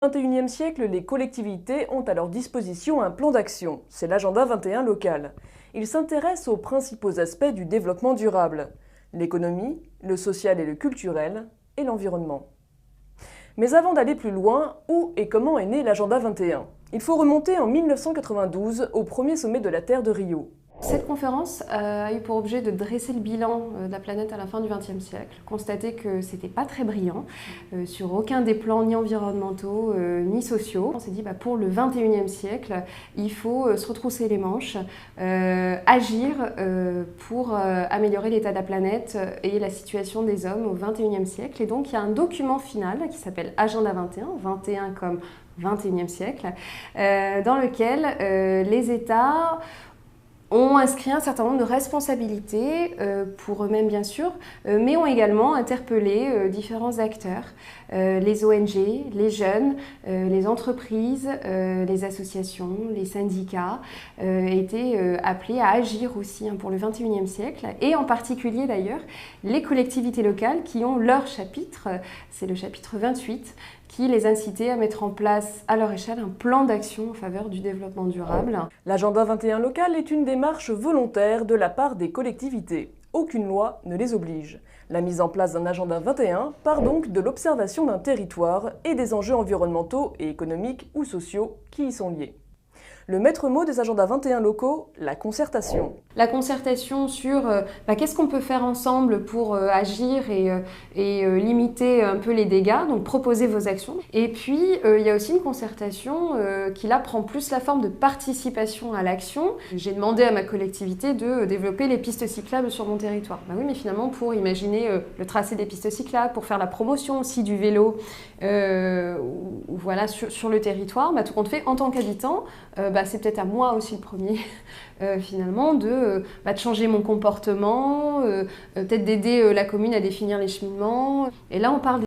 Au XXIe siècle, les collectivités ont à leur disposition un plan d'action. C'est l'agenda 21 local. Il s'intéresse aux principaux aspects du développement durable: l'économie, le social et le culturel, et l'environnement. Mais avant d'aller plus loin, où et comment est né l'agenda 21? Il faut remonter en 1992 au premier sommet de la Terre de Rio. Cette conférence a eu pour objet de dresser le bilan de la planète à la fin du XXe siècle, constater que c'était pas très brillant sur aucun des plans ni environnementaux ni sociaux. On s'est dit pour le XXIe siècle, il faut se retrousser les manches, agir pour améliorer l'état de la planète et la situation des hommes au XXIe siècle. Et donc il y a un document final qui s'appelle Agenda 21, 21 comme XXIe siècle, dans lequel les États ont inscrit un certain nombre de responsabilités pour eux-mêmes bien sûr, mais ont également interpellé différents acteurs, les ONG, les jeunes, les entreprises, les associations, les syndicats, étaient appelés à agir aussi pour le XXIe siècle, et en particulier d'ailleurs les collectivités locales qui ont leur chapitre, c'est le chapitre 28, qui les incitait à mettre en place à leur échelle un plan d'action en faveur du développement durable. L'agenda 21 local est une démarche volontaire de la part des collectivités. Aucune loi ne les oblige. La mise en place d'un agenda 21 part donc de l'observation d'un territoire et des enjeux environnementaux et économiques ou sociaux qui y sont liés. Le maître mot des agendas 21 locaux, la concertation. La concertation sur qu'est-ce qu'on peut faire ensemble pour agir et limiter un peu les dégâts, donc proposer vos actions. Et puis, il y a aussi une concertation qui là prend plus la forme de participation à l'action. J'ai demandé à ma collectivité de développer les pistes cyclables sur mon territoire. Oui, mais finalement, pour imaginer le tracé des pistes cyclables, pour faire la promotion aussi du vélo voilà, sur le territoire, tout compte fait, en tant qu'habitant, c'est peut-être à moi aussi le premier, finalement, de changer mon comportement, peut-être d'aider la commune à définir les cheminements. Et là, on parle